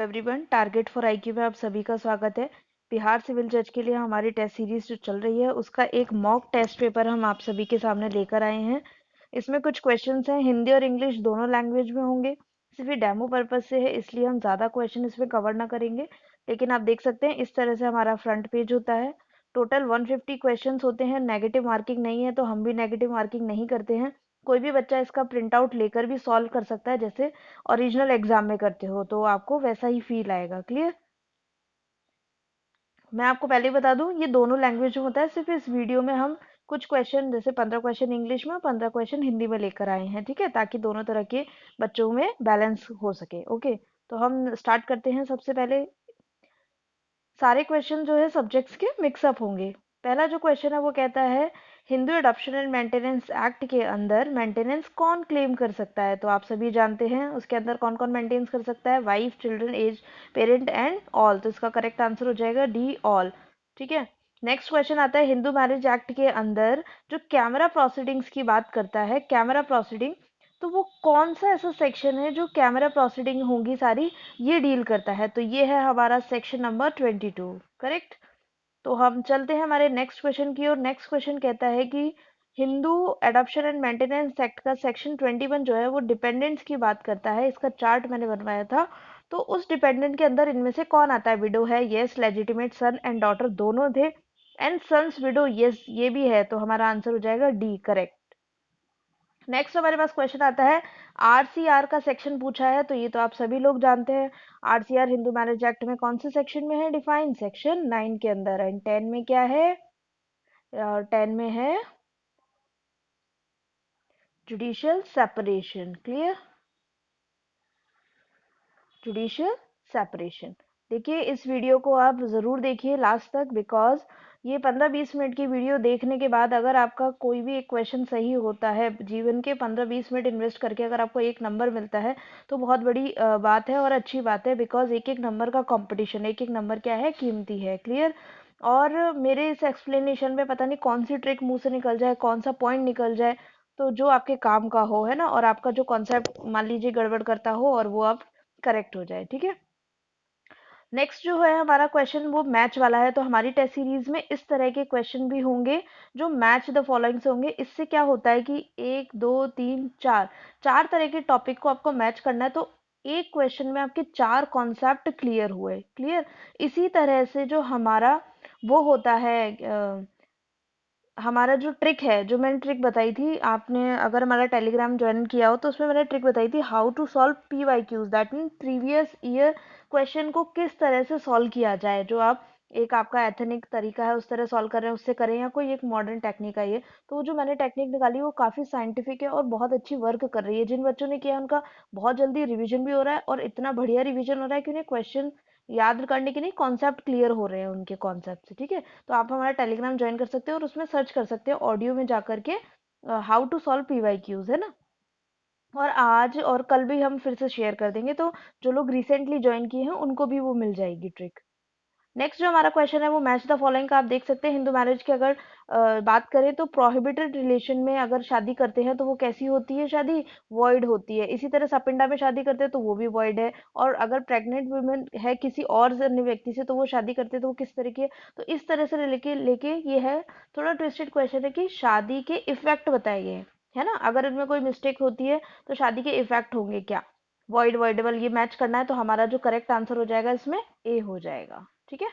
Everyone, target for IQ में आप सभी का स्वागत है। बिहार सिविल जज के लिए हमारी टेस्ट सीरीज जो चल रही है उसका एक मॉक टेस्ट पेपर हम आप सभी के सामने लेकर आए हैं। इसमें कुछ क्वेश्चंस हैं, हिंदी और इंग्लिश दोनों लैंग्वेज में होंगे। सिर्फ ये डेमो पर्पज से है, इसलिए हम ज़्यादा क्वेश्चन इसमें कवर ना करेंगे। लेकिन आप देख सकते हैं इस तरह से हमारा फ्रंट पेज होता है। टोटल 150 क्वेश्चंस होते हैं। नेगेटिव मार्किंग नहीं है, तो हम भी नेगेटिव मार्किंग नहीं करते हैं। कोई भी बच्चा इसका प्रिंट आउट लेकर भी सॉल्व कर सकता है, जैसे ओरिजिनल एग्जाम में करते हो, तो आपको वैसा ही फील आएगा। क्लियर? मैं आपको पहले ही बता दूं, ये दोनों लैंग्वेज में होता है। सिर्फ इस वीडियो में हम कुछ क्वेश्चन, जैसे 15 क्वेश्चन इंग्लिश में, 15 क्वेश्चन हिंदी में लेकर आए हैं, ठीक है, ताकि दोनों तरह के बच्चों में बैलेंस हो सके। ओके, तो हम स्टार्ट करते हैं। सबसे पहले सारे क्वेश्चन जो है सब्जेक्ट्स के मिक्सअप होंगे। पहला जो क्वेश्चन है वो कहता है, Hindu adoption and maintenance act के अंदर मेंटेनेंस कौन क्लेम कर सकता है? तो आप सभी जानते हैं उसके अंदर कौन कौन मेंटेन कर सकता है। Wife, children, age, parent and all. तो इसका करेक्ट आंसर हो जाएगा डी, ऑल। ठीक है। नेक्स्ट क्वेश्चन आता है, हिंदू मैरिज एक्ट के अंदर जो कैमरा प्रोसीडिंग्स की बात करता है, कैमरा प्रोसीडिंग, तो वो कौन सा ऐसा सेक्शन है जो कैमरा प्रोसीडिंग होंगी सारी ये डील करता है? तो ये है हमारा सेक्शन नंबर 22। करेक्ट। तो हम चलते हैं हमारे नेक्स्ट क्वेश्चन की ओर। नेक्स्ट क्वेश्चन कहता है कि Hindu adoption and maintenance act का सेक्शन 21 जो है वो डिपेंडेंट्स की बात करता है। इसका चार्ट मैंने बनवाया था। तो उस डिपेंडेंट के अंदर इनमें से कौन आता है? विडो है, yes. Legitimate son and daughter दोनों थे। एंड सन्स विडो, यस, ये भी है। तो हमारा आंसर हो जाएगा डी, करेक्ट। नेक्स्ट हमारे पास क्वेश्चन आता है, आरसीआर का सेक्शन पूछा है। तो ये तो आप सभी लोग जानते हैं। आरसीआर हिंदू मैरिज एक्ट में कौन से सेक्शन में है? डिफाइन सेक्शन 9 के अंदर। एंड 10 में क्या है? 10 में है judicial separation. Clear? Judicial separation. देखिए, इस वीडियो को आप ज़रूर देखिए लास्ट तक, बिकॉज ये 15-20 मिनट की वीडियो देखने के बाद अगर आपका कोई भी एक क्वेश्चन सही होता है, जीवन के 15-20 मिनट इन्वेस्ट करके अगर आपको एक नंबर मिलता है, तो बहुत बड़ी बात है और अच्छी बात है। बिकॉज एक एक नंबर का कंपटीशन, एक एक नंबर क्या है, कीमती है। क्लियर? और मेरे इस एक्सप्लेनेशन में पता नहीं कौन सी ट्रिक मुंह से निकल जाए, कौन सा पॉइंट निकल जाए, तो जो आपके काम का हो, है ना, और आपका जो कॉन्सेप्ट मान लीजिए गड़बड़ करता हो और वो आप करेक्ट हो जाए। ठीक है। नेक्स्ट जो है हमारा क्वेश्चन वो मैच वाला है। तो हमारी टेस्ट सीरीज में इस तरह के क्वेश्चन भी होंगे जो मैच द फॉलोइंग से होंगे। इससे क्या होता है कि 1 2 3 4 चार तरह के टॉपिक को आपको मैच करना है। तो एक क्वेश्चन में आपके चार कॉन्सेप्ट क्लियर हुए। क्लियर? इसी तरह से जो हमारा वो होता है, हमारा जो ट्रिक है, जो मैंने ट्रिक बताई थी, आपने अगर हमारा टेलीग्राम ज्वाइन किया हो तो उसमें मैंने ट्रिक बताई थी, how to solve PYQs, that mean previous year question को किस तरह से सॉल्व किया जाए। जो आप एक आपका एथनिक तरीका है उस तरह सॉल्व कर रहे हैं, उससे करें, या कोई एक मॉडर्न टेक्निक है ये, तो वो जो मैंने टेक्निक निकाली वो काफ़ी साइंटिफिक है और बहुत अच्छी वर्क कर रही है। जिन बच्चों ने किया उनका बहुत जल्दी रिविजन भी हो रहा है, और इतना बढ़िया रिविजन हो रहा है कि उन्हें क्वेश्चन याद करने के नहीं, कॉन्सेप्ट क्लियर हो रहे हैं उनके कॉन्सेप्ट से। ठीक है। तो आप हमारा टेलीग्राम ज्वाइन कर सकते हो और उसमें सर्च कर सकते हो ऑडियो में जाकर के, हाउ टू सॉल्व PYQs, है ना। और आज और कल भी हम फिर से शेयर कर देंगे, तो जो लोग रिसेंटली ज्वाइन किए हैं उनको भी वो मिल जाएगी ट्रिक। नेक्स्ट जो हमारा क्वेश्चन है वो मैच द फॉलोइंग का। आप देख सकते हैं, हिंदू मैरिज की अगर बात करें तो प्रोहिबिटेड रिलेशन में अगर शादी करते हैं तो वो कैसी होती है शादी? वॉइड होती है। इसी तरह सपिंडा में शादी करते हैं तो वो भी वॉइड है। और अगर प्रेग्नेंट वुमेन है किसी और अन्य व्यक्ति से, तो वो शादी करते हैं तो वो किस तरह की है? तो इस तरह से लेके लेके ये है, थोड़ा ट्विस्टेड क्वेश्चन है कि शादी के इफेक्ट बताए गए हैं, है ना। अगर इनमें कोई मिस्टेक होती है तो शादी के इफेक्ट होंगे क्या? वॉइड, वॉइडेबल, ये मैच करना है। तो हमारा जो करेक्ट आंसर हो जाएगा इसमें ए हो जाएगा। ठीक है।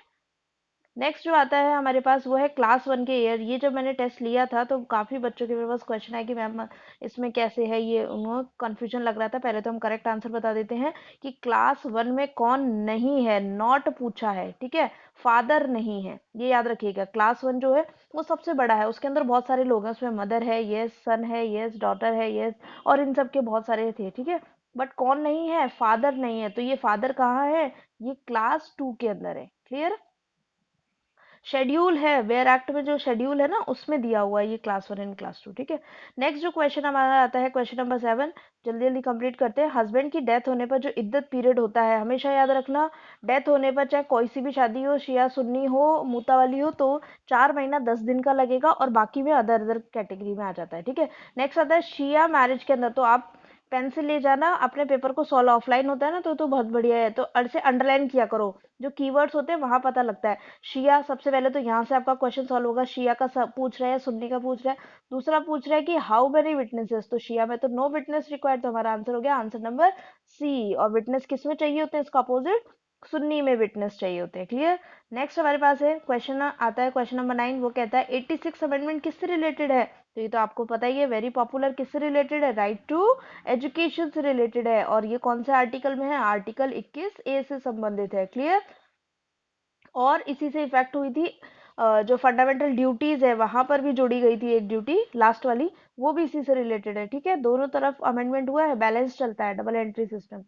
नेक्स्ट जो आता है हमारे पास वो है क्लास 1 के ईयर। ये जब मैंने टेस्ट लिया था तो काफ़ी बच्चों के मेरे पास क्वेश्चन है कि मैम इसमें कैसे है, ये उन्हें कन्फ्यूजन लग रहा था। पहले तो हम करेक्ट आंसर बता देते हैं कि क्लास 1 में कौन नहीं है। नॉट पूछा है, ठीक है, फादर नहीं है, ये याद रखिएगा। क्लास 1 जो है वो सबसे बड़ा है, उसके अंदर बहुत सारे लोग हैं, उसमें मदर है, यस, सन है, यस, डॉटर है, यस, और इन सब के बहुत सारे थे। ठीक है। बट कौन नहीं है? फादर नहीं है। तो ये फादर कहाँ है? ये क्लास 2 के अंदर है। क्लियर? शेड्यूल है, वेयर एक्ट में जो शेड्यूल है ना उसमें दिया हुआ है ये क्लास 1 एंड क्लास 2। ठीक है। नेक्स्ट जो क्वेश्चन हमारा आता है, क्वेश्चन नंबर 7, जल्दी जल्दी कंप्लीट करते हैं। हस्बैंड की डेथ होने पर जो इद्दत पीरियड होता है, हमेशा याद रखना, डेथ होने पर चाहे कोई सी भी शादी हो, शिया सुन्नी हो, मूता वाली हो, तो 4 महीना 10 दिन का लगेगा, और बाकी में अदर अदर कैटेगरी में आ जाता है। ठीक है। नेक्स्ट आता है शिया मैरिज के अंदर। तो आप पेंसिल ले जाना, अपने पेपर को सॉल्व ऑफलाइन होता है ना, तो बहुत बढ़िया है। तो से अंडरलाइन किया करो, जो कीवर्ड्स होते हैं वहां पता लगता है। शिया, सबसे पहले तो यहाँ से आपका क्वेश्चन सॉल्व होगा। शिया का पूछ रहा है, सुन्नी का पूछ रहा है। दूसरा पूछ रहा है कि हाउ मेनी विटनेसेस, तो शिया में तो नो विटनेस रिक्वायर्ड, तो हमारा आंसर हो गया आंसर नंबर सी। और विटनेस किस में चाहिए होते हैं, इसका अपोजिट सुन्नी में विटनेस चाहिए होते हैं। क्लियर। नेक्स्ट हमारे पास है क्वेश्चन आता है क्वेश्चन नंबर 9। वो कहता है 86 अमेंडमेंट किससे रिलेटेड है, तो ये तो आपको पता ही है, वेरी पॉपुलर। किससे रिलेटेड है, राइट टू एजुकेशन से रिलेटेड है। और ये कौन से आर्टिकल में है, आर्टिकल 21A से संबंधित है। क्लियर। और इसी से इफेक्ट हुई थी जो फंडामेंटल ड्यूटीज है वहां पर भी जोड़ी गई थी एक ड्यूटी लास्ट वाली, वो भी इसी से रिलेटेड है। ठीक है, दोनों तरफ अमेंडमेंट हुआ है, बैलेंस चलता है, डबल एंट्री सिस्टम।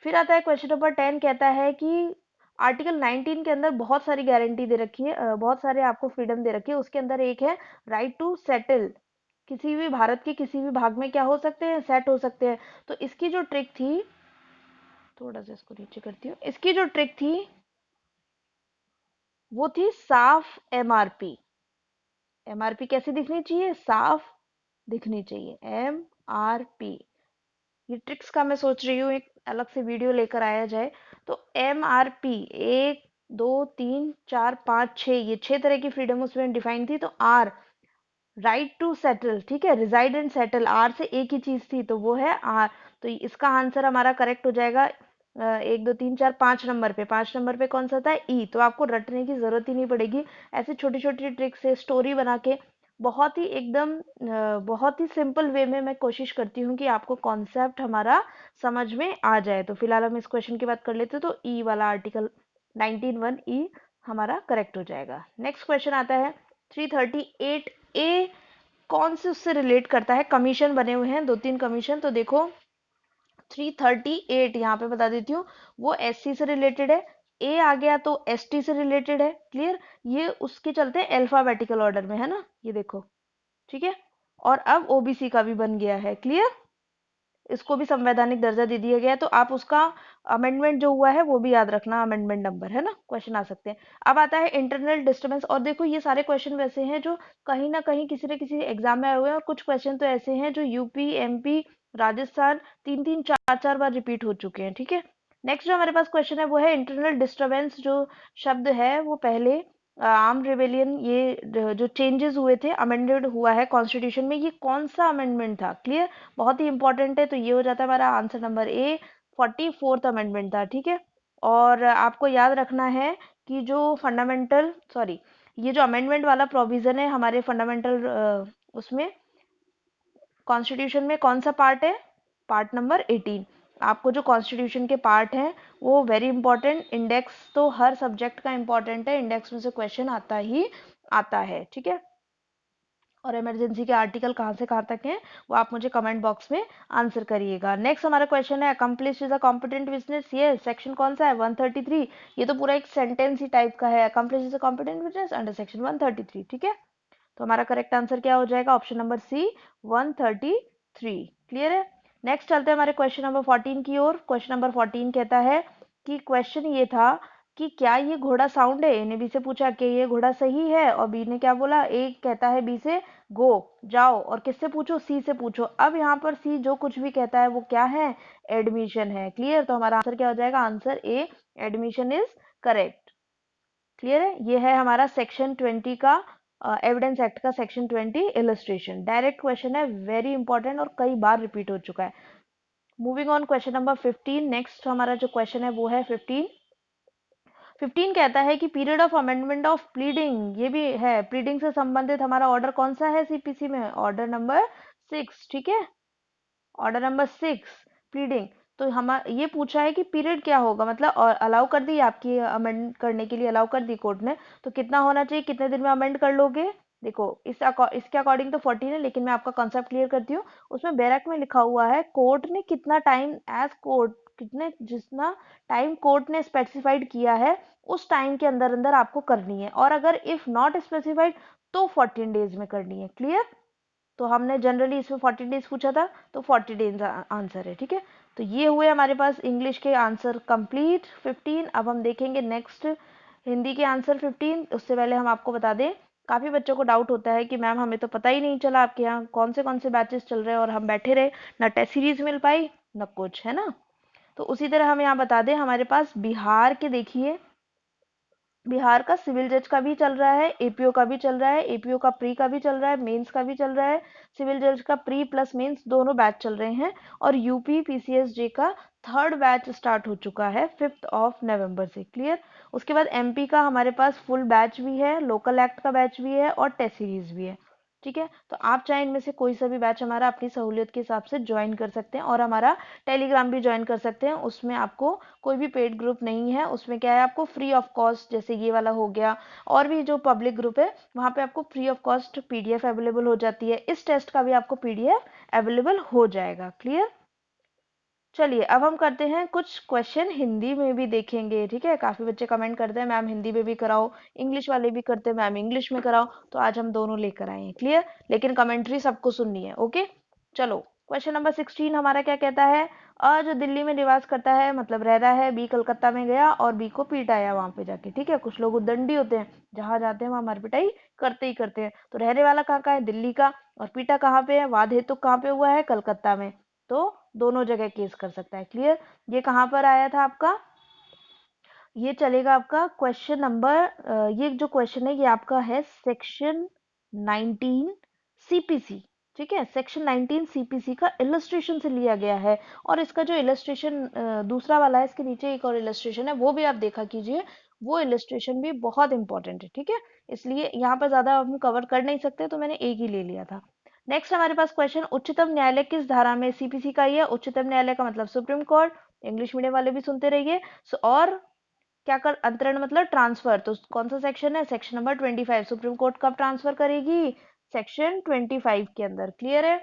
फिर आता है क्वेश्चन नंबर 10। कहता है कि आर्टिकल 19 के अंदर बहुत सारी गारंटी दे रखी है, बहुत सारे आपको फ्रीडम दे रखी है। उसके अंदर एक है राइट टू सेटल, किसी भी भारत के किसी भी भाग में क्या हो सकते हैं, सेट हो सकते हैं। तो इसकी जो ट्रिक थी, थोड़ा सा इसको नीचे करती हूँ, इसकी जो ट्रिक थी वो थी साफ एमआरपी। एमआरपी कैसी दिखनी चाहिए, साफ दिखनी चाहिए, एमआरपी। ये ट्रिक्स का मैं सोच रही हूँ एक अलग से वीडियो लेकर आया जाए। तो एमआरपी, 1 2 3 4 5 6, ये 6 तरह की फ्रीडम उसमें डिफाइन थी। तो आर, राइट टू सेटल, ठीक है, रिजाइड एंड सेटल, आर से एक ही चीज थी तो वो है आर। तो इसका आंसर हमारा करेक्ट हो जाएगा 1 2 3 4 5 नंबर पे। 5 नंबर पे कौन सा था, ई। तो आपको रटने की जरूरत ही नहीं पड़ेगी, ऐसी छोटी छोटी ट्रिक से स्टोरी बना के बहुत ही एकदम बहुत ही सिंपल वे में मैं कोशिश करती हूँ कि आपको कॉन्सेप्ट हमारा समझ में आ जाए। तो फिलहाल हम इस क्वेश्चन की बात कर लेते हैं। तो ई वाला आर्टिकल 19(1) ई हमारा करेक्ट हो जाएगा। नेक्स्ट क्वेश्चन आता है 338A, कौन से उससे रिलेट करता है, कमीशन बने हुए हैं 2 3 कमीशन। तो देखो 338 यहाँ पे बता देती हूँ, वो एससी से रिलेटेड है। ए आ गया तो एसटी से रिलेटेड है। क्लियर। ये उसके चलते हैं अल्फाबेटिकल ऑर्डर में, है ना, ये देखो। ठीक है। और अब ओबीसी का भी बन गया है। क्लियर। इसको भी संवैधानिक दर्जा दे दिया गया है। तो आप उसका अमेंडमेंट जो हुआ है वो भी याद रखना, अमेंडमेंट नंबर, है ना, क्वेश्चन आ सकते हैं। अब आता है इंटरनल डिस्टर्बेंस। और देखो ये सारे क्वेश्चन वैसे हैं जो कहीं ना कहीं किसी न किसी एग्जाम में आए हुए हैं, और कुछ क्वेश्चन तो ऐसे हैं जो यूपी, एमपी, राजस्थान 3 3 4 4 बार रिपीट हो चुके हैं। ठीक है। नेक्स्ट जो हमारे पास क्वेश्चन है वो है इंटरनल डिस्टर्बेंस। जो शब्द है वो पहले आर्म रेबेलियन, ये जो चेंजेस हुए थे, अमेंडेड हुआ है कॉन्स्टिट्यूशन में, ये कौन सा अमेंडमेंट था। क्लियर। बहुत ही इंपॉर्टेंट है। तो ये हो जाता है हमारा answer number A, 44th amendment था। ठीक है। और आपको याद रखना है कि जो फंडामेंटल, सॉरी, ये जो अमेंडमेंट वाला प्रोविजन है हमारे फंडामेंटल उसमें कॉन्स्टिट्यूशन में कौन सा पार्ट है, पार्ट नंबर 18। आपको जो कॉन्स्टिट्यूशन के पार्ट हैं वो वेरी इंपॉर्टेंट, इंडेक्स तो हर सब्जेक्ट का इंपॉर्टेंट है, इंडेक्स में से क्वेश्चन आता ही आता है। ठीक है। और इमरजेंसी के आर्टिकल कहाँ से कहाँ तक हैं वो आप मुझे कमेंट बॉक्स में आंसर करिएगा। नेक्स्ट हमारा क्वेश्चन है accomplish is a competent business. ये सेक्शन कौन सा है, 133। ये तो पूरा एक सेंटेंस ही टाइप का है, accomplish is a competent business under section 133। ठीक है। तो हमारा करेक्ट आंसर क्या हो जाएगा, ऑप्शन नंबर सी, 133। क्लियर है। नेक्स्ट चलते हैं हमारे क्वेश्चन नंबर 14 की ओर। क्वेश्चन नंबर 14 कहता है कि क्वेश्चन ये था कि क्या ये घोड़ा साउंड है। ए ने बी से पूछा कि ये घोड़ा सही है, और बी ने क्या बोला, ए कहता है बी से गो, जाओ। और किससे पूछो, सी से पूछो। अब यहाँ पर सी जो कुछ भी कहता है वो क्या है, एडमिशन है। क्लियर। तो हमारा आंसर क्या हो जाएगा, answer A, admission is correct. Clear है। ये है हमारा सेक्शन 20 का एविडेंस एक्ट का सेक्शन 20 इलस्ट्रेशन। डायरेक्ट क्वेश्चन है, वेरी इंपॉर्टेंट और कई बार रिपीट हो चुका है। Moving on question number 15। Next हमारा जो क्वेश्चन है वो है 15। 15 कहता है कि period of amendment of pleading, ये भी है, प्लीडिंग से संबंधित हमारा ऑर्डर कौन सा है सीपीसी में, ऑर्डर नंबर 6। ठीक है। Order number 6, pleading. तो हम ये पूछा है कि पीरियड क्या होगा, मतलब और अलाउ कर दी आपकी, अमेंड करने के लिए अलाउ कर दी कोर्ट ने, तो कितना होना चाहिए, कितने दिन में अमेंड कर लोगे। देखो इसके अकॉर्डिंग तो 14 है, लेकिन मैं आपका कॉन्सेप्ट क्लियर करती हूँ। उसमें बैरक में लिखा हुआ है कोर्ट ने कितना टाइम, एज कोर्ट, कितने जितना टाइम कोर्ट ने स्पेसिफाइड किया है उस टाइम के अंदर अंदर आपको करनी है, और अगर इफ नॉट स्पेसिफाइड तो 14 डेज में करनी है। क्लियर। तो हमने जनरली इसमें 40 डेज पूछा था, तो 40 डेज आंसर है। ठीक है। तो ये हुए हमारे पास इंग्लिश के आंसर कंप्लीट 15। अब हम देखेंगे नेक्स्ट हिंदी के आंसर 15। उससे पहले हम आपको बता दें काफ़ी बच्चों को डाउट होता है कि मैम हमें तो पता ही नहीं चला आपके यहाँ कौन से बैचेस चल रहे हैं, और हम बैठे रहे, ना टेस्ट सीरीज मिल पाई ना कुछ, है ना। तो उसी तरह हम यहाँ बता दें, हमारे पास बिहार के देखिए, बिहार का सिविल जज का भी चल रहा है, एपीओ का भी चल रहा है, एपीओ का प्री का भी चल रहा है, मेंस का भी चल रहा है, सिविल जज का प्री प्लस मेंस दोनों बैच चल रहे हैं, और यूपी पीसीएसजे का थर्ड बैच स्टार्ट हो चुका है 5 नवंबर से। क्लियर। उसके बाद एमपी का हमारे पास फुल बैच भी है, लोकल एक्ट का बैच भी है, और टेस्ट सीरीज भी है। ठीक है, तो आप चाहे इनमें से कोई सा भी बैच हमारा अपनी सहूलियत के हिसाब से ज्वाइन कर सकते हैं, और हमारा टेलीग्राम भी ज्वाइन कर सकते हैं। उसमें आपको कोई भी पेड ग्रुप नहीं है, उसमें क्या है, आपको फ्री ऑफ कॉस्ट, जैसे ये वाला हो गया, और भी जो पब्लिक ग्रुप है वहाँ पे आपको free of cost PDF available हो जाती है। इस टेस्ट का भी आपको पीडीएफ अवेलेबल हो जाएगा। क्लियर। चलिए अब हम करते हैं कुछ क्वेश्चन हिंदी में भी देखेंगे। ठीक है, काफ़ी बच्चे कमेंट करते हैं मैम हिंदी में भी कराओ, इंग्लिश वाले भी करते हैं मैम इंग्लिश में कराओ, तो आज हम दोनों लेकर आए हैं। क्लियर, लेकिन कमेंट्री सबको सुननी है। ओके, चलो क्वेश्चन नंबर 16 हमारा क्या कहता है। अ जो दिल्ली में निवास करता है, मतलब रह रहा है, बी कलकत्ता में गया और बी को पीट आया वहां पे जाके। ठीक है, कुछ लोग उद्दंडी होते हैं, जहां जाते हैं वहां मार पिटाई करते ही करते हैं। तो रहने वाला कहाँ का है, दिल्ली का, और पीटा कहाँ पे है, वाद हेतु कहाँ पे हुआ है, कलकत्ता में। तो दोनों जगह केस कर सकता है। क्लियर। ये कहाँ पर आया था आपका, ये चलेगा आपका क्वेश्चन नंबर, ये जो क्वेश्चन है ये आपका है सेक्शन 19 सीपीसी। ठीक है, सेक्शन 19 सीपीसी का इलस्ट्रेशन से लिया गया है। और इसका जो इलस्ट्रेशन दूसरा वाला है, इसके नीचे एक और इलस्ट्रेशन है, वो भी आप देखा कीजिए, वो इलस्ट्रेशन भी बहुत इंपॉर्टेंट है। ठीक है, इसलिए यहाँ पर ज्यादा हम कवर कर नहीं सकते, तो मैंने एक ही ले लिया था। नेक्स्ट हमारे पास क्वेश्चन, उच्चतम न्यायालय किस धारा में, सीपीसी का ही है, उच्चतम न्यायालय का मतलब सुप्रीम कोर्ट, इंग्लिश मीडियम वाले भी सुनते रहिए। और क्या कर, अंतरण मतलब ट्रांसफर, तो कौन सा सेक्शन है, सेक्शन नंबर 25। सुप्रीम कोर्ट कब ट्रांसफर करेगी, सेक्शन 25 के अंदर। क्लियर है।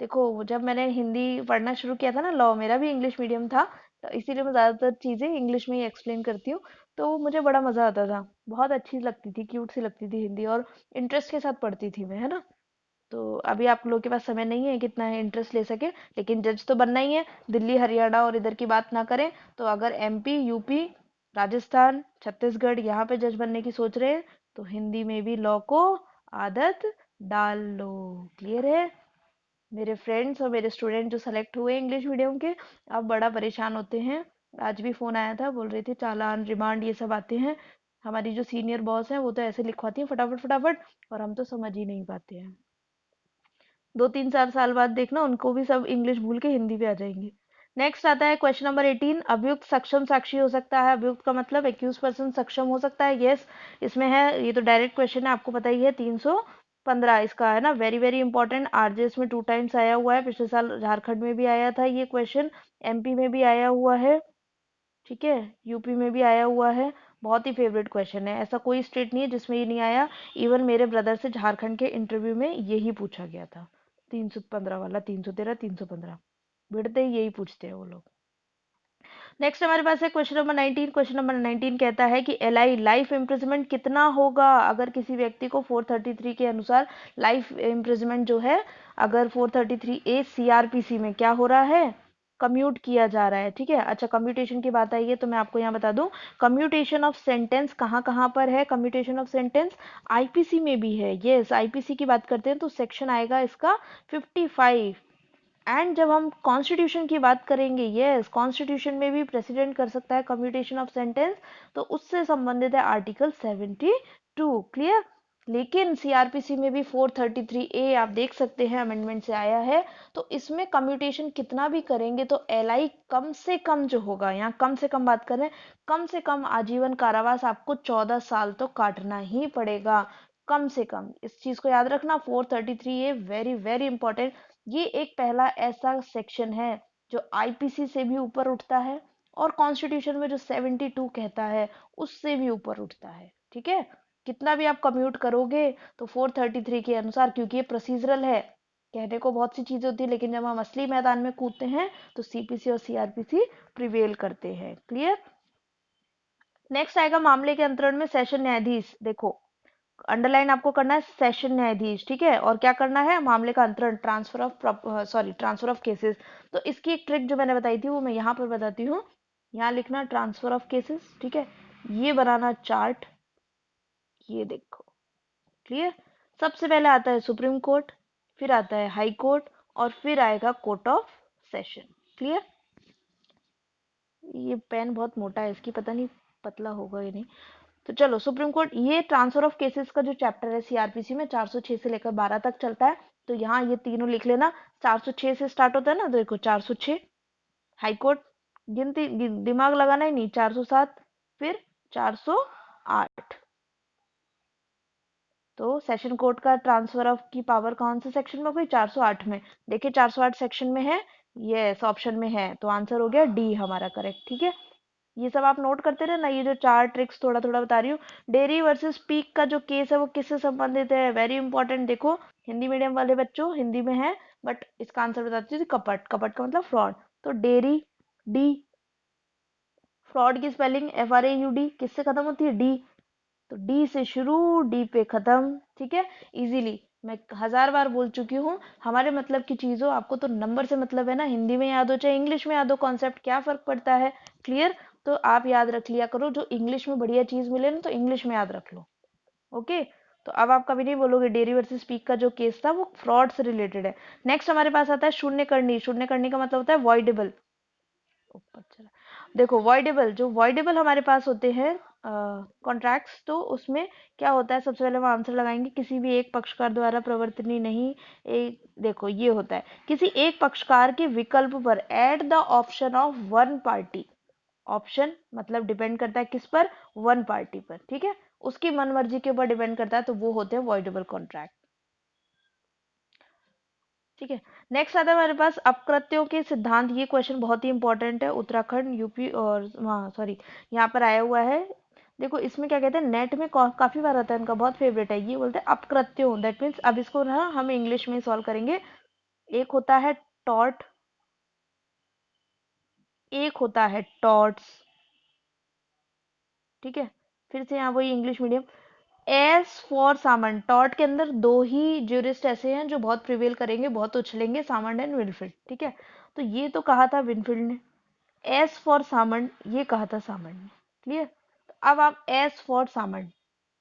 देखो जब मैंने हिंदी पढ़ना शुरू किया था ना, लॉ, मेरा भी इंग्लिश मीडियम था, तो इसीलिए मैं ज़्यादातर चीज़ें इंग्लिश में ही एक्सप्लेन करती हूँ। तो मुझे बड़ा मज़ा आता था, बहुत अच्छी लगती थी, क्यूट सी लगती थी हिंदी, और इंटरेस्ट के साथ पढ़ती थी मैं, है ना। तो अभी आप लोगों के पास समय नहीं है कितना है इंटरेस्ट ले सके, लेकिन जज तो बनना ही है। दिल्ली हरियाणा और इधर की बात ना करें, तो अगर एमपी यूपी राजस्थान छत्तीसगढ़ यहाँ पे जज बनने की सोच रहे हैं, तो हिंदी में भी लॉ को आदत डाल लो। क्लियर है। मेरे फ्रेंड्स और मेरे स्टूडेंट जो सेलेक्ट हुए इंग्लिश मीडियम के, अब बड़ा परेशान होते हैं। आज भी फोन आया था, बोल रहे थे चालान रिमांड ये सब आते हैं, हमारी जो सीनियर बॉस है वो तो ऐसे लिखवाती हैं फटाफट फटाफट, और हम तो समझ ही नहीं पाते हैं। 2 3 4 साल बाद देखना उनको भी सब इंग्लिश भूल के हिंदी पे आ जाएंगे। नेक्स्ट आता है क्वेश्चन नंबर 18, अभियुक्त सक्षम साक्षी हो सकता है। अभियुक्त का मतलब एक्यूज पर्सन सक्षम हो सकता है। यस, इसमें है, ये तो डायरेक्ट क्वेश्चन है, आपको पता ही है, 315 इसका है ना, वेरी वेरी इंपॉर्टेंट। आरजेएस में 2 टाइम्स आया हुआ है, पिछले साल झारखंड में भी आया था ये क्वेश्चन, एमपी में भी आया हुआ है, ठीक है, यूपी में भी आया हुआ है। बहुत ही फेवरेट क्वेश्चन है, ऐसा कोई स्टेट नहीं है जिसमें ये नहीं आया। इवन मेरे ब्रदर से झारखंड के इंटरव्यू में यही पूछा गया था, 315 वाला, 313 315, भिड़ते ही यही पूछते हैं वो लोग। नेक्स्ट हमारे पास है क्वेश्चन नंबर 19। क्वेश्चन नंबर 19 कहता है कि एलआई लाइफ इम्प्रिजमेंट कितना होगा अगर किसी व्यक्ति को 433 के अनुसार लाइफ इम्प्रिजमेंट जो है, अगर 433 ए सीआरपीसी में क्या हो रहा है, कम्यूट किया जा रहा है। ठीक है, अच्छा कम्यूटेशन की बात आई है तो मैं आपको यहाँ बता दूं, कम्यूटेशन ऑफ सेंटेंस कहाँ कहाँ पर है, कम्यूटेशन ऑफ सेंटेंस आईपीसी में भी है। यस, आईपीसी की बात करते हैं तो सेक्शन आएगा इसका 55। एंड जब हम कॉन्स्टिट्यूशन की बात करेंगे, यस, कॉन्स्टिट्यूशन में भी प्रेसिडेंट कर सकता है कम्यूटेशन ऑफ सेंटेंस, तो उससे संबंधित है आर्टिकल 72। क्लियर। लेकिन सीआरपीसी में भी 433 ए आप देख सकते हैं अमेंडमेंट से आया है, तो इसमें कम्यूटेशन कितना भी करेंगे तो एलआई कम से कम जो होगा, यहाँ कम से कम बात कर रहे हैं, कम से कम आजीवन कारावास आपको 14 साल तो काटना ही पड़ेगा, कम से कम। इस चीज को याद रखना, 433 ए वेरी वेरी इंपॉर्टेंट। ये एक पहला ऐसा सेक्शन है जो आईपीसी से भी ऊपर उठता है, और कॉन्स्टिट्यूशन में जो 72 कहता है उससे भी ऊपर उठता है। ठीक है, कितना भी आप कम्यूट करोगे तो 433 के अनुसार, क्योंकि ये प्रोसीजरल है, कहने को बहुत सी चीजें होती है, लेकिन जब हम असली मैदान में कूदते हैं तो सीपीसी और सीआरपीसी प्रिवेल करते हैं। क्लियर। नेक्स्ट आएगा मामले के अंतरण में सेशन न्यायाधीश। देखो अंडरलाइन आपको करना है सेशन न्यायाधीश, ठीक है, और क्या करना है, मामले का अंतरण, ट्रांसफर ऑफ केसेस। तो इसकी एक ट्रिक जो मैंने बताई थी वो मैं यहाँ पर बताती हूँ। यहाँ लिखना ट्रांसफर ऑफ केसेस, ठीक है, ये बनाना चार्ट, ये देखो क्लियर। सबसे पहले आता है सुप्रीम कोर्ट, फिर आता है हाई कोर्ट, और फिर आएगा कोर्ट ऑफ सेशन। क्लियर। ये पेन बहुत मोटा है, इसकी पता नहीं पतला होगा या नहीं। तो चलो, सुप्रीम कोर्ट, ये ट्रांसफर ऑफ केसेस का जो चैप्टर है सीआरपीसी में 406 से लेकर 12 तक चलता है। तो यहाँ ये तीनों लिख लेना। 406 से स्टार्ट होता है ना, तो देखो 406 हाई कोर्ट, गिनती दिमाग लगाना ही नहीं, 407, फिर 408। तो सेशन कोर्ट का ट्रांसफर ऑफ की पावर कौन से सेक्शन में हुई? 408 में। देखिए 408 सेक्शन में है, यस ऑप्शन में है, तो आंसर हो गया डी हमारा करेक्ट। ठीक है, ये सब आप नोट करते रहे ना, ये जो चार ट्रिक्स थोड़ा थोड़ा बता रही हूँ। डेयरी वर्सेस पीक का जो केस है वो किससे संबंधित है? Very important. देखो हिंदी मीडियम वाले बच्चों, हिंदी में है, बट इसका आंसर बताती हूँ, कपट, कपट का मतलब फ्रॉड। तो डेयरी, डी, फ्रॉड की स्पेलिंग FRAUD, किससे खत्म होती है? डी। तो डी से शुरू, डी पे खत्म। ठीक है, इजीली। मैं 1000 बार बोल चुकी हूँ, हमारे मतलब की चीज हो, आपको तो नंबर से मतलब है ना, हिंदी में याद हो चाहे इंग्लिश में याद हो, कॉन्सेप्ट क्या फर्क पड़ता है? क्लियर। तो आप याद रख लिया करो, जो इंग्लिश में बढ़िया चीज मिले ना तो इंग्लिश में याद रख लो। ओके। तो अब आप कभी नहीं बोलोगे डेयरी वर्सेस पीक का जो केस था वो फ्रॉड से रिलेटेड है। नेक्स्ट हमारे पास आता है शून्य करनी। शून्य करनी का मतलब होता है वॉइडेबल। ऊपर चला, देखो वॉइडेबल, जो वॉइडेबल हमारे पास होते हैं कॉन्ट्रैक्ट्स, तो उसमें क्या होता है? सबसे पहले हम आंसर लगाएंगे, किसी भी एक पक्षकार द्वारा प्रवर्तनीय नहीं। एक देखो ये होता है, किसी एक पक्षकार के विकल्प पर at the option of one party. Option मतलब डिपेंड करता है किस पर? वन पार्टी पर। ठीक है, उसकी मन मर्जी के ऊपर डिपेंड करता है, तो वो होते हैं वॉइडेबल कॉन्ट्रैक्ट। ठीक है, नेक्स्ट आता है हमारे पास अपकृत्यों के सिद्धांत। ये क्वेश्चन बहुत ही इंपॉर्टेंट है, उत्तराखंड, यूपी और वहाँ सॉरी यहाँ पर आया हुआ है। देखो इसमें क्या कहते हैं, नेट में काफी बार आता है, इनका बहुत फेवरेट है। ये बोलते हैं अपकृत्यों, दैट मीन्स, अब इसको ना हम इंग्लिश में सॉल्व करेंगे। एक होता है टॉट, एक होता है टॉट्स। ठीक है, फिर से यहाँ वही English medium. S for salmon, टॉट के अंदर दो ही ज्यूरिस्ट ऐसे हैं जो बहुत प्रिवेल करेंगे, बहुत उछलेंगे, सामन एंड विनफील्ड। ठीक है, तो ये तो कहा था विनफील्ड ने। एस फॉर सामन, ये कहा था सामन ने। क्लियर। अब आप एस फॉर सामन,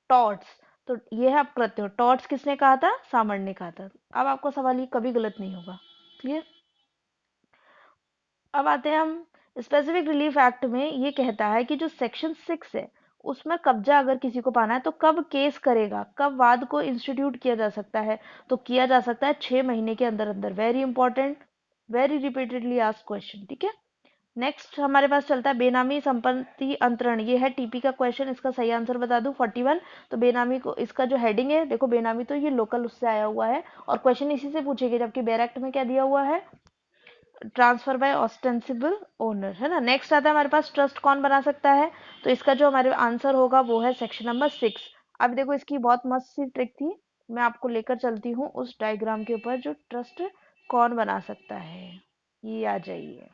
टॉट्स, तो ये है अपकृत्य। टॉट्स किसने कहा था? सामन ने कहा था। अब आपको सवाल ये कभी गलत नहीं होगा। क्लियर। अब आते हैं हम स्पेसिफिक रिलीफ एक्ट में। ये कहता है कि जो सेक्शन 6 है उसमें कब्जा अगर किसी को पाना है तो कब केस करेगा, कब वाद को इंस्टीट्यूट किया जा सकता है? तो किया जा सकता है 6 महीने के अंदर अंदर। Very important, very repeatedly asked question. ठीक है, नेक्स्ट हमारे पास चलता है बेनामी संपत्ति अंतरण। ये है टीपी का क्वेश्चन, इसका सही आंसर बता दूं 41। तो बेनामी को, इसका जो हेडिंग है देखो, बेनामी तो ये लोकल उससे आया हुआ है और क्वेश्चन इसी से पूछेगा, जबकि बेर एक्ट में क्या दिया हुआ है? ट्रांसफर बाय ऑस्टेंसिबल ओनर, है ना। नेक्स्ट आता है हमारे पास ट्रस्ट कौन बना सकता है? तो इसका जो हमारे आंसर होगा वो है सेक्शन नंबर 6। अब देखो इसकी बहुत मस्त सी ट्रिक थी, मैं आपको लेकर चलती हूँ उस डायग्राम के ऊपर, जो ट्रस्ट कौन बना सकता है। ये आ जाइए,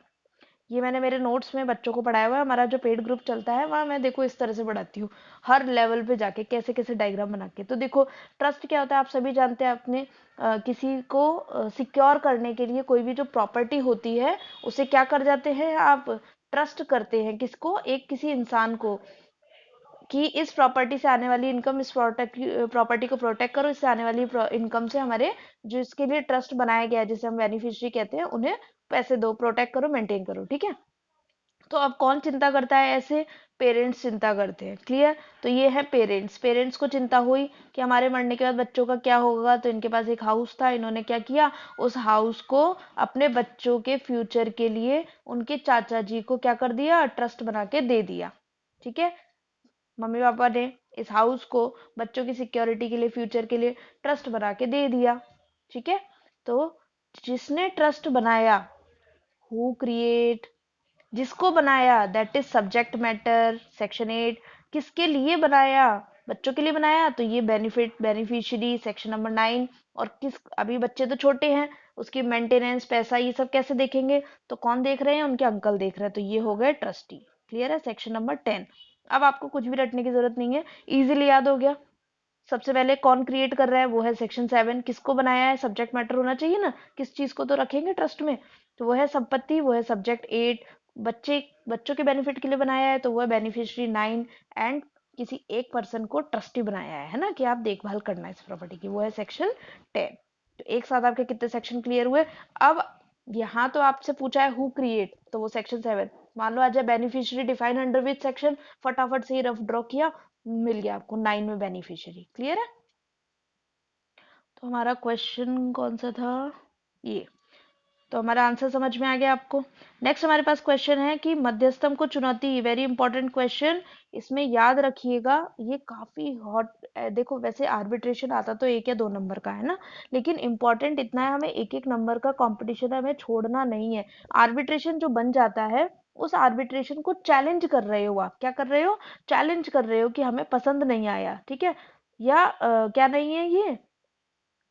ये मैंने मेरे नोट्स में बच्चों को पढ़ाया हुआ है। हमारा जो पेड ग्रुप चलता है वहाँ मैं देखो इस तरह से पढ़ाती हूँ, हर लेवल पे जाके कैसे कैसे डायग्राम बना के। तो देखो ट्रस्ट क्या होता है, आप सभी जानते हैं। अपने किसी को सिक्योर करने के लिए कोई भी जो प्रॉपर्टी होती है उसे क्या कर जाते हैं आप? ट्रस्ट करते हैं। किसको? एक किसी इंसान को, कि इस प्रॉपर्टी से आने वाली इनकम, इस प्रॉपर्टी को प्रोटेक्ट करो, इससे आने वाली इनकम से हमारे जो इसके लिए ट्रस्ट बनाया गया है, जिसे हम बेनिफिशियरी कहते हैं, उन्हें पैसे दो, प्रोटेक्ट करो, मेंटेन करो। ठीक है, तो अब कौन चिंता करता है ऐसे? पेरेंट्स चिंता करते हैं। क्लियर। तो ये है पेरेंट्स, पेरेंट्स को चिंता हुई कि हमारे मरने के बाद बच्चों का क्या होगा। तो इनके पास एक हाउस था, इन्होंने क्या किया, उस हाउस को अपने बच्चों के फ्यूचर के लिए उनके चाचा जी को क्या कर दिया? ट्रस्ट बना के दे दिया। ठीक है, मम्मी पापा ने इस हाउस को बच्चों की सिक्योरिटी के लिए, फ्यूचर के लिए ट्रस्ट बना के दे दिया। ठीक है, तो जिसने ट्रस्ट बनाया, हु क्रिएट, जिसको बनाया, that is subject matter, section 8। किसके लिए बनाया? बच्चों के लिए बनाया, तो ये बेनिफिट, बेनिफिशियरी, सेक्शन नंबर 9। और किस, अभी बच्चे तो छोटे हैं, उसकी मेंटेनेंस, पैसा, ये सब कैसे देखेंगे? तो कौन देख रहे हैं? उनके अंकल देख रहे हैं, तो ये हो गए ट्रस्टी। क्लियर है, सेक्शन नंबर 10। अब आपको कुछ भी रटने की जरूरत नहीं है, इजीली याद हो गया। सबसे पहले कौन क्रिएट कर रहा है? वो है सेक्शन 7। किसको बनाया है? सब्जेक्ट मैटर होना चाहिए ना, किस चीज को तो रखेंगे ट्रस्ट में, तो वो है संपत्ति, वो है सब्जेक्ट 8। बच्चे, बच्चों के बेनिफिट के लिए बनाया है, तो वो है बेनिफिशियरी 9 एंड किसी एक पर्सन को ट्रस्टी बनाया है ना, कि आप देखभाल करना है इस प्रॉपर्टी की, वो है सेक्शन 10। तो एक साथ आपके कितने सेक्शन क्लियर हुए। अब यहाँ तो आपसे पूछा है हु क्रिएट, तो वो सेक्शन 7। मान लो आज beneficiary define under which section, फटाफट से ही रफ ड्रॉ किया, मिल गया आपको 9 में बेनिफिशियरी। क्लियर है। तो हमारा क्वेश्चन कौन सा था, ये। तो हमारा आंसर समझ में आ गया आपको। नेक्स्ट हमारे पास क्वेश्चन है कि मध्यस्थम को चुनौती, वेरी इंपॉर्टेंट क्वेश्चन। इसमें याद रखिएगा, ये काफी हॉट। देखो वैसे आर्बिट्रेशन आता तो 1 या 2 नंबर का है ना, लेकिन इंपॉर्टेंट इतना है, हमें 1 1 नंबर का कंपटीशन है, हमें छोड़ना नहीं है। आर्बिट्रेशन जो बन जाता है, उस आर्बिट्रेशन को चैलेंज कर रहे हो आप, क्या कर रहे हो, चैलेंज कर रहे हो कि हमें पसंद नहीं आया, ठीक है, या क्या नहीं है, ये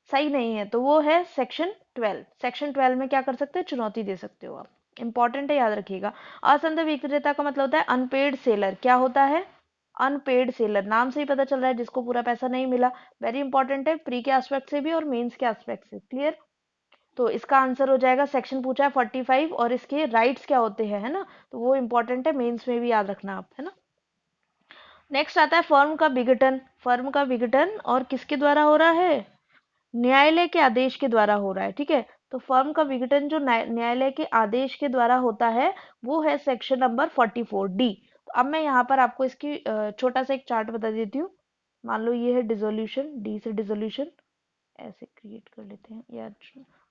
सही नहीं है, तो वो है सेक्शन 12। सेक्शन 12 में क्या कर सकते हैं, चुनौती दे सकते हो आप। इंपॉर्टेंट है, याद रखिएगा। असंद विक्रेता का मतलब होता है अनपेड सेलर। क्या होता है, अनपेड सेलर, नाम से ही पता चल रहा है, जिसको पूरा पैसा नहीं मिला। वेरी इंपॉर्टेंट है, प्री के एस्पेक्ट से भी और मेंस के एस्पेक्ट से। क्लियर। तो इसका आंसर हो जाएगा, सेक्शन पूछा है 45, और इसके राइट्स क्या होते हैं, है ना, तो वो इंपॉर्टेंट है, मेंस में भी याद रखना आप, है ना। नेक्स्ट आता है फर्म का विघटन। फर्म का विघटन और किसके द्वारा हो रहा है, न्यायालय के आदेश के द्वारा हो रहा है, ठीक है। तो फर्म का विघटन जो न्यायालय के आदेश के द्वारा होता है, वो है सेक्शन नंबर 44 डी। तो अब मैं यहाँ पर आपको इसकी छोटा सा एक चार्ट बता देती हूँ। मान लो ये है डिसोल्यूशन, डी से डिसोल्यूशन, ऐसे क्रिएट कर लेते हैं, या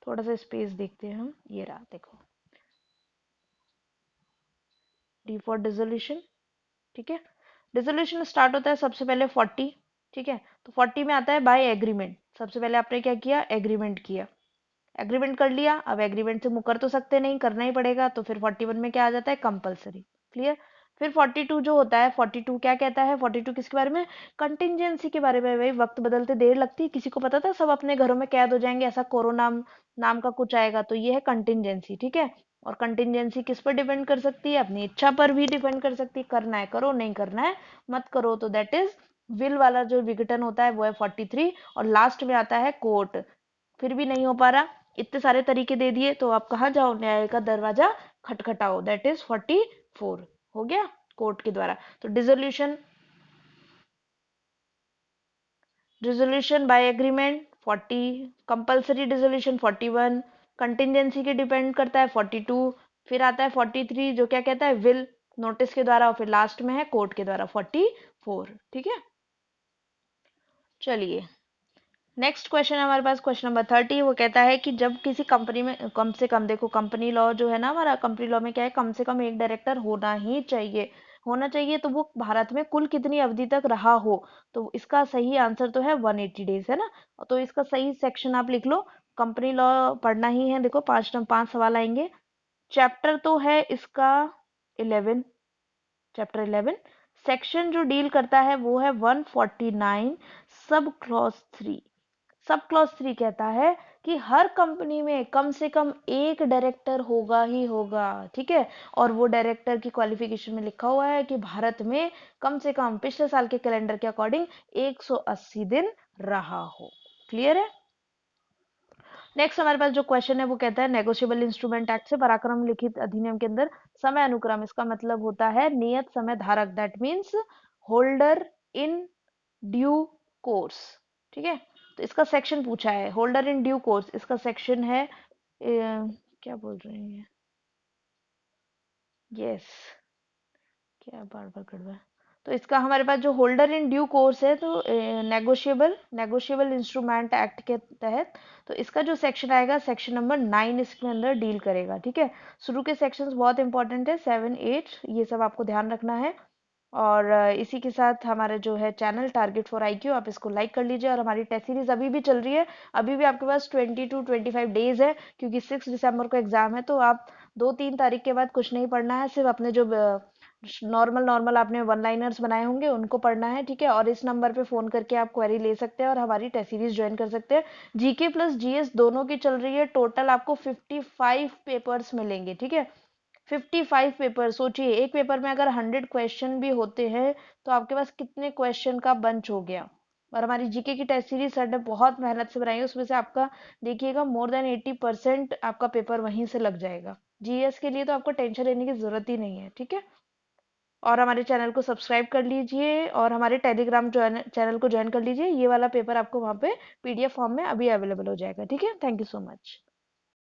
थोड़ा सा स्पेस देखते हैं हम, ये रहा देखो, डी फॉर डिसोल्यूशन, ठीक है। डिसोल्यूशन स्टार्ट होता है सबसे पहले 40, ठीक है। तो 40 में आता है बाय एग्रीमेंट। सबसे पहले आपने क्या किया, एग्रीमेंट किया, एग्रीमेंट कर लिया। अब एग्रीमेंट से मुकर तो सकते नहीं, करना ही पड़ेगा, तो फिर 41 में क्या आ जाता है, कंपलसरी। क्लियर। फिर 42 जो होता है, 42 क्या कहता है, 42 किसके बारे में, कंटिजेंसी के बारे में। भाई वक्त बदलते देर लगती है, किसी को पता था सब अपने घरों में कैद हो जाएंगे, ऐसा कोरोना नाम का कुछ आएगा, तो ये है कंटिजेंसी, ठीक है। और कंटिजेंसी किस पर डिपेंड कर सकती है, अपनी इच्छा पर भी डिपेंड कर सकती है, करना है करो, नहीं करना है मत करो। तो दैट इज विल वाला जो विघटन होता है वो है 43। और लास्ट में आता है कोर्ट। फिर भी नहीं हो पा रहा, इतने सारे तरीके दे दिए, तो आप कहाँ जाओ, न्याय का दरवाजा खटखटाओ, दैट इज 44। हो गया, कोर्ट के द्वारा। तो dissolution, dissolution by agreement 40, compulsory dissolution 41, contingency के डिपेंड करता है 42, फिर आता है 43 जो क्या कहता है, विल, नोटिस के द्वारा, और फिर लास्ट में है कोर्ट के द्वारा 44। ठीक है, चलिए नेक्स्ट क्वेश्चन हमारे पास, क्वेश्चन नंबर 30। वो कहता है कि जब किसी कंपनी में कम से कम, देखो कंपनी लॉ जो है ना हमारा, कंपनी लॉ में क्या है, कम से कम एक डायरेक्टर होना ही चाहिए, होना चाहिए। तो वो भारत में कुल कितनी अवधि तक रहा हो, तो इसका सही आंसर तो है 180 डेज, है ना। तो इसका सही सेक्शन आप लिख लो, कंपनी लॉ पढ़ना ही है। देखो 5 सवाल आएंगे। चैप्टर तो है इसका 11, चैप्टर 11। सेक्शन जो डील करता है वो है 149, सब क्लॉज 3। सब क्लॉज 3 कहता है कि हर कंपनी में कम से कम एक डायरेक्टर होगा ही होगा, ठीक है। और वो डायरेक्टर की क्वालिफिकेशन में लिखा हुआ है कि भारत में कम से कम पिछले साल के कैलेंडर के अकॉर्डिंग 180 दिन रहा हो। क्लियर है। नेक्स्ट हमारे पास जो क्वेश्चन है वो कहता है नेगोशिएबल इंस्ट्रूमेंट एक्ट से पराक्रम लिखित अधिनियम के अंदर समय अनुक्रम, इसका मतलब होता है नियत समय धारक, that means holder in due course, ठीक है। तो इसका सेक्शन पूछा है, होल्डर इन ड्यू कोर्स, इसका सेक्शन है क्या बोल रहे हैं, यस, क्या बार बार कर रहा है। तो इसका हमारे पास जो होल्डर इन ड्यू कोर्स है, तो नेगोशिएबल इंस्ट्रूमेंट एक्ट के तहत, तो इसका जो सेक्शन आएगा, सेक्शन नंबर 9 इसके अंदर डील करेगा, ठीक है। शुरू के सेक्शंस बहुत इंपॉर्टेंट है, 7 8 ये सब आपको ध्यान रखना है। और इसी के साथ हमारा जो है चैनल टारगेट फॉर आईक्यू, आप इसको लाइक कर लीजिए। और हमारी टेस्ट सीरीज अभी भी चल रही है, अभी भी आपके पास 20 to 25 डेज है, क्योंकि 6 दिसंबर को एग्जाम है। तो आप 2 3 तारीख के बाद कुछ नहीं पढ़ना है, सिर्फ अपने जो नॉर्मल नॉर्मल आपने वन लाइनर्स बनाए होंगे उनको पढ़ना है, ठीक है। और इस नंबर पे फोन करके आप क्वेरी ले सकते हैं और हमारी टेस्ट सीरीज ज्वाइन कर सकते हैं। जीके प्लस जीएस दोनों की चल रही है, टोटल आपको 55 पेपर्स मिलेंगे, ठीक है। 55 पेपर, सोचिए एक पेपर में अगर 100 क्वेश्चन भी होते हैं, तो आपके पास कितने क्वेश्चन का बंच हो गया। और हमारी जीके की टेस्ट सीरीज सर ने बहुत मेहनत से बनाई है, उसमें से आपका देखिएगा मोर देन 80% आपका पेपर वहीं से लग जाएगा। जीएस के लिए तो आपको टेंशन लेने की जरूरत ही नहीं है, ठीक है। और हमारे चैनल को सब्सक्राइब कर लीजिए और हमारे टेलीग्राम चैनल को ज्वाइन कर लीजिए। ये वाला पेपर आपको वहाँ पे PDF फॉर्म में अभी अवेलेबल हो जाएगा। ठीक है, थैंक यू सो मच।